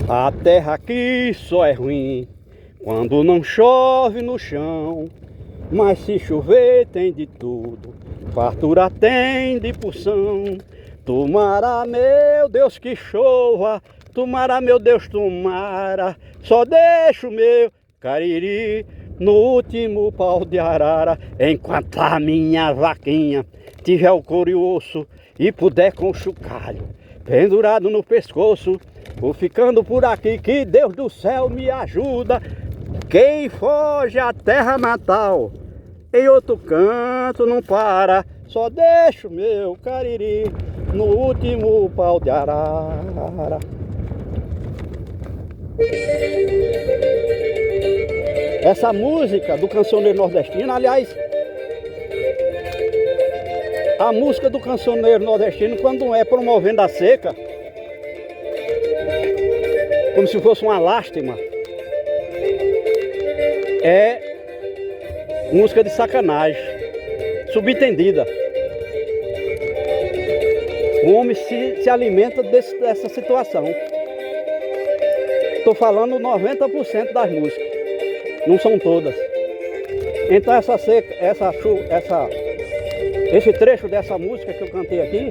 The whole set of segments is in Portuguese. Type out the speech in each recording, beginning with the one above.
A terra aqui só é ruim quando não chove no chão, mas se chover tem de tudo, fartura tem de porção. Tomara, meu Deus, que chova, tomara, meu Deus, tomara, só deixa o meu Cariri no último pau de arara. Enquanto a minha vaquinha tiver o couro e o osso e puder com o chocalho pendurado no pescoço, vou ficando por aqui, que Deus do céu me ajuda. Quem foge à terra natal, em outro canto não para, só deixa o meu Cariri no último pau de arara. Essa música do cancioneiro nordestino, aliás, a música do cancioneiro nordestino, quando é promovendo a seca, como se fosse uma lástima, é música de sacanagem, subentendida. O homem se alimenta dessa situação. Estou falando 90% das músicas, não são todas. Então essa seca, esse trecho dessa música que eu cantei aqui,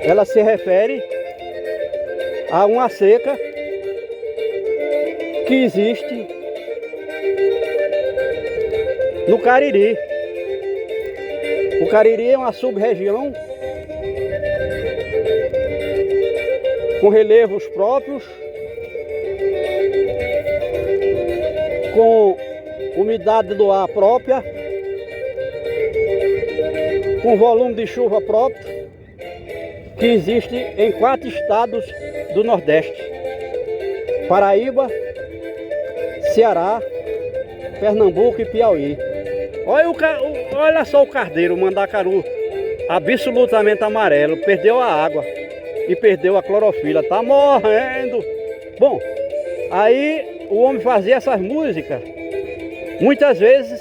ela se refere a uma seca que existe no Cariri. O Cariri é uma sub-região com relevos próprios, com umidade do ar própria, com volume de chuva próprio, que existe em 4 estados do Nordeste: Paraíba, Ceará, Pernambuco e Piauí. Olha só o cardeiro, o mandacaru, absolutamente amarelo, perdeu a água e perdeu a clorofila, tá morrendo. Bom, aí o homem fazia essas músicas, muitas vezes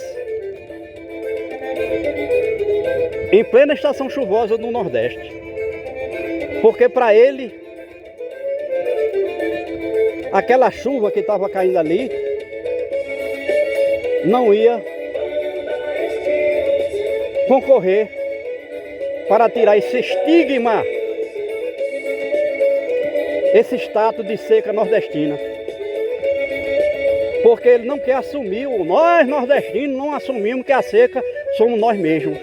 em plena estação chuvosa do Nordeste, porque para ele aquela chuva que estava caindo ali não ia concorrer para tirar esse estigma, esse status de seca nordestina. Porque ele não quer assumir, nós nordestinos não assumimos que a seca somos nós mesmos.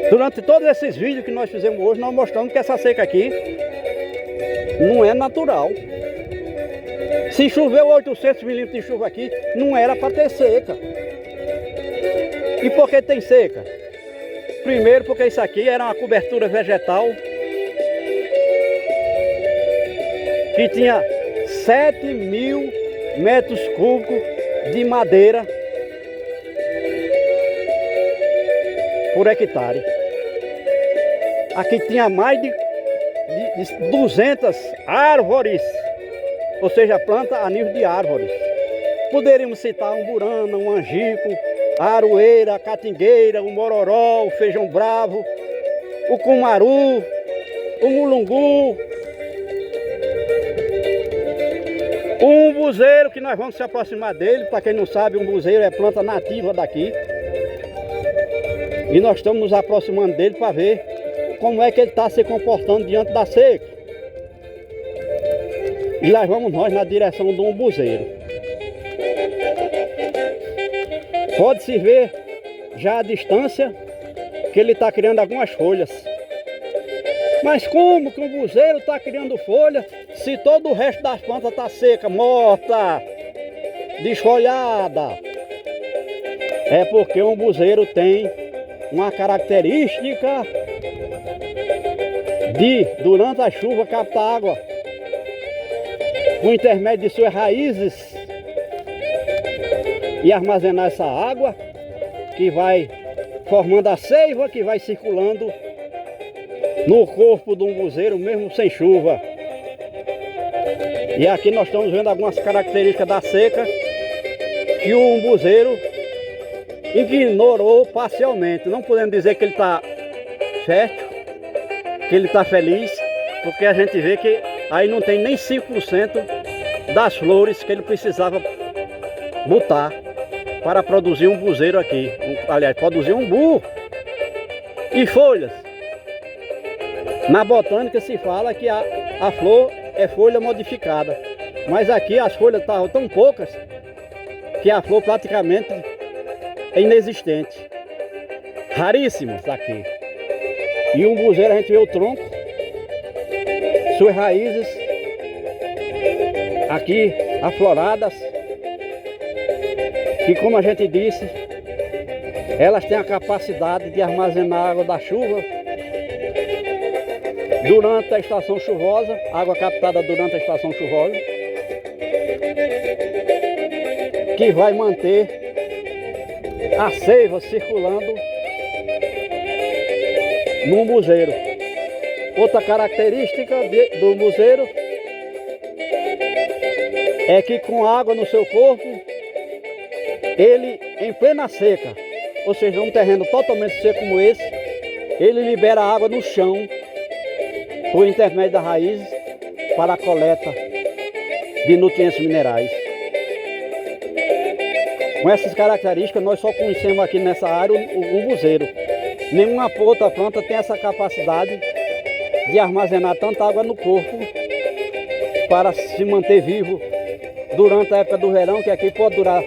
Durante todos esses vídeos que nós fizemos hoje, nós mostramos que essa seca aqui não é natural. Se choveu 800 milímetros de chuva aqui, não era para ter seca. E por que tem seca? Primeiro porque isso aqui era uma cobertura vegetal que tinha 7.000 metros cúbicos de madeira por hectare. Aqui tinha mais de 200 árvores, ou seja, planta a nível de árvores. Poderíamos citar um burana, um angico, a aroeira, a catingueira, o mororó, o feijão bravo, o cumaru, o mulungu, o umbuzeiro, que nós vamos se aproximar dele. Para quem não sabe, o umbuzeiro é planta nativa daqui. E nós estamos nos aproximando dele para ver como é que ele está se comportando diante da seca. E lá vamos nós na direção do umbuzeiro. Pode-se ver já à distância que ele está criando algumas folhas. Mas como que o umbuzeiro está criando folha se todo o resto das plantas está seca, morta, desfolhada? É porque o umbuzeiro tem uma característica de, durante a chuva, captar água por intermédio de suas raízes e armazenar essa água, que vai formando a seiva, que vai circulando no corpo do umbuzeiro mesmo sem chuva. E aqui nós estamos vendo algumas características da seca que o umbuzeiro ignorou parcialmente. Não podemos dizer que ele está certo, que ele está feliz, porque a gente vê que aí não tem nem 5% das flores que ele precisava botar para produzir um buzeiro aqui. Aliás, produzir um burro e folhas. Na botânica se fala que a flor é folha modificada, mas aqui as folhas estavam tão poucas que a flor praticamente é inexistente. Raríssimos aqui. E um buzeiro a gente vê o tronco, suas raízes aqui afloradas, que, como a gente disse, elas têm a capacidade de armazenar água da chuva durante a estação chuvosa, água captada durante a estação chuvosa, que vai manter a seiva circulando no buzeiro. Outra característica do buzeiro é que, com água no seu corpo, ele, em plena seca, ou seja, num terreno totalmente seco como esse, ele libera água no chão por intermédio das raízes para a coleta de nutrientes minerais. Com essas características, nós só conhecemos aqui nessa área o buzeiro. Nenhuma outra planta tem essa capacidade de armazenar tanta água no corpo para se manter vivo durante a época do verão, que aqui pode durar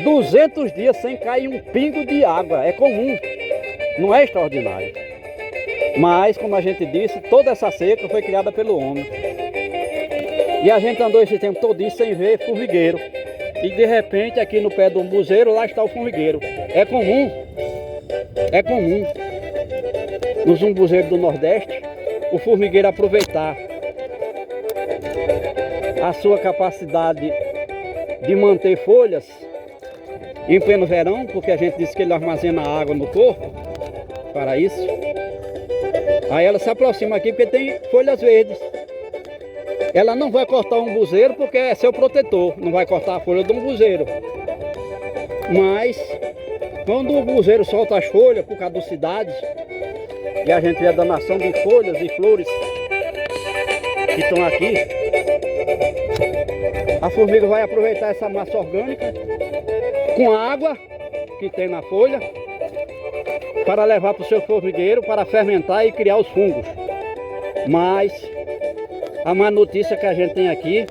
200 dias sem cair um pingo de água. É comum, não é extraordinário. Mas, como a gente disse, toda essa seca foi criada pelo homem. E a gente andou esse tempo todo sem ver formigueiro. E de repente, aqui no pé do buzeiro, lá está o formigueiro. É comum nos umbuzeiros do Nordeste, o formigueiro aproveitar a sua capacidade de manter folhas em pleno verão, porque a gente disse que ele armazena água no corpo para isso. Aí ela se aproxima aqui porque tem folhas verdes. Ela não vai cortar um buzeiro porque é seu protetor, não vai cortar a folha de um buzeiro. Mas quando o buzeiro solta as folhas por caducidade, e a gente vê a danação de folhas e flores que estão aqui, a formiga vai aproveitar essa massa orgânica com a água que tem na folha para levar para o seu formigueiro para fermentar e criar os fungos. Mas a má notícia que a gente tem aqui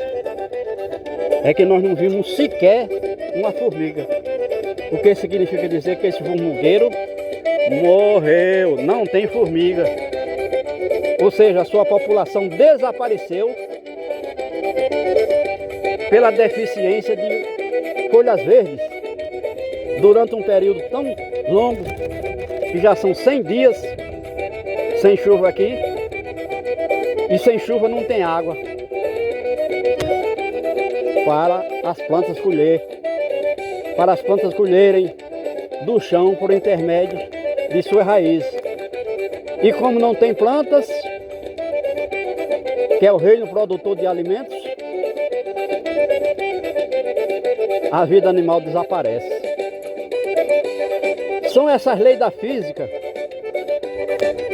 é que nós não vimos sequer uma formiga. O que significa dizer que esse formigueiro morreu, não tem formiga. Ou seja, a sua população desapareceu pela deficiência de folhas verdes durante um período tão longo, que já são 100 dias sem chuva aqui, e sem chuva não tem água para as plantas colherem do chão por intermédio de suas raízes. E como não tem plantas, que é o reino produtor de alimentos, a vida animal desaparece. São essas leis da física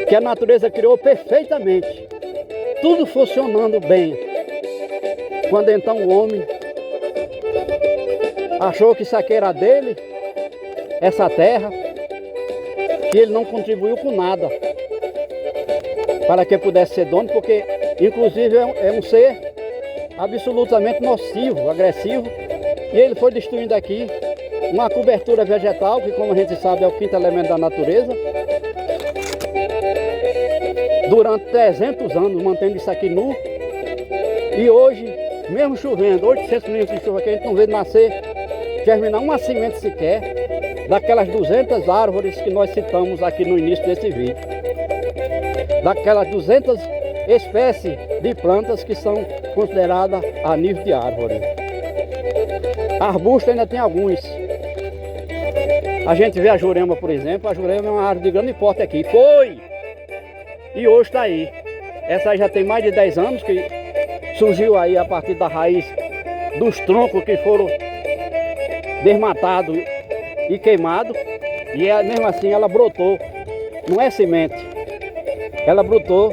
que a natureza criou perfeitamente, tudo funcionando bem. Quando então o homem achou que isso aqui era dele, essa terra, que ele não contribuiu com nada para que pudesse ser dono, porque inclusive é um ser absolutamente nocivo, agressivo, e ele foi destruindo aqui uma cobertura vegetal, que, como a gente sabe, é o quinto elemento da natureza, durante 300 anos, mantendo isso aqui nu. E hoje, mesmo chovendo, 800 milímetros de chuva aqui, a gente não vê nascer, germinar uma semente sequer daquelas 200 árvores que nós citamos aqui no início desse vídeo. Daquelas 200 espécies de plantas que são consideradas a nível de árvore. Arbusto ainda tem alguns. A gente vê a jurema, por exemplo. A jurema é uma árvore de grande porte aqui. Foi! E hoje está aí. Essa aí já tem mais de 10 anos, que surgiu aí a partir da raiz dos troncos que foram desmatados e queimados. E mesmo assim ela brotou. Não é semente. ela brotou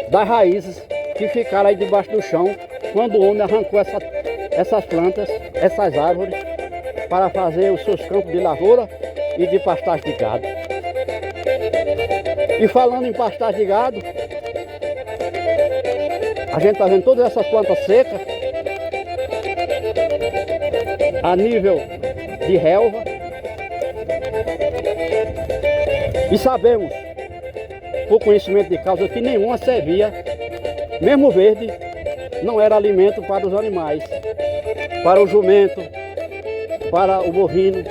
das raízes que ficaram aí debaixo do chão quando o homem arrancou essas plantas, essas árvores, para fazer os seus campos de lavoura e de pastagem de gado. E falando em pastagem de gado, a gente está vendo todas essas plantas secas a nível de relva. E sabemos, por conhecimento de causa, que nenhuma servia, mesmo verde, não era alimento para os animais, para o jumento, para o bovino.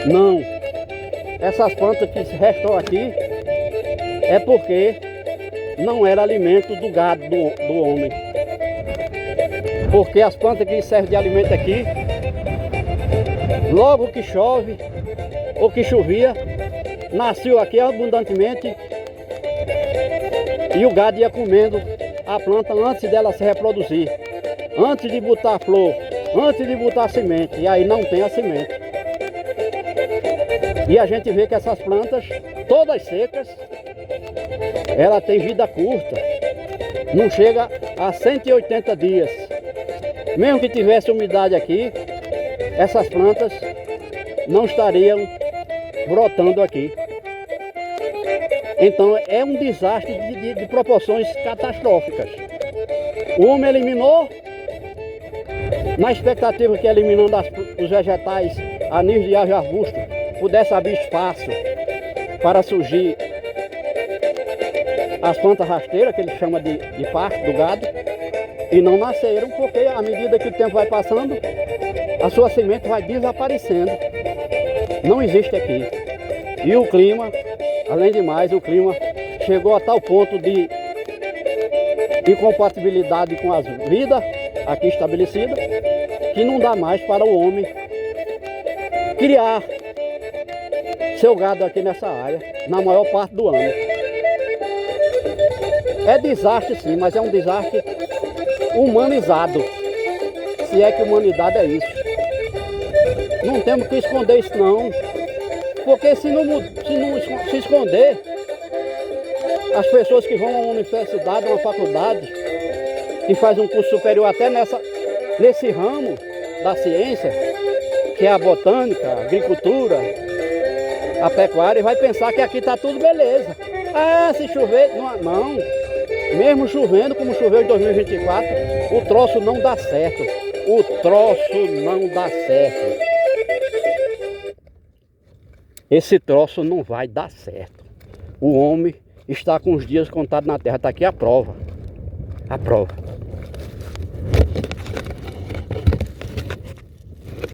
Não. Essas plantas que restam aqui é porque não era alimento do gado, do homem. Porque as plantas que servem de alimento aqui, logo que chove ou que chovia, nasceu aqui abundantemente e o gado ia comendo a planta antes dela se reproduzir, antes de botar flor, antes de botar semente, e aí não tem a semente. E a gente vê que essas plantas, todas secas, ela tem vida curta, não chega a 180 dias. Mesmo que tivesse umidade aqui, essas plantas não estariam brotando aqui. Então é um desastre de proporções catastróficas. O homem eliminou, na expectativa que eliminando os vegetais a nível de árvore e arbusto pudesse abrir espaço para surgir as plantas rasteiras, que ele chama de pasto do gado, e não nasceram porque à medida que o tempo vai passando, a sua semente vai desaparecendo. Não existe aqui. E o clima, além de mais, o clima chegou a tal ponto de incompatibilidade com a vida aqui estabelecida, que não dá mais para o homem criar seu gado aqui nessa área, na maior parte do ano. É desastre sim, mas é um desastre humanizado, se é que humanidade é isso. Não temos que esconder isso não, porque se não se esconder, as pessoas que vão a uma universidade, a uma faculdade, que faz um curso superior até nesse ramo da ciência, que é a botânica, a agricultura, a pecuária, vai pensar que aqui está tudo beleza. Ah, se chover, não. Mesmo chovendo, como choveu em 2024, o troço não dá certo. O troço não dá certo. Esse troço não vai dar certo. O homem está com os dias contados na terra. Está aqui a prova. A prova.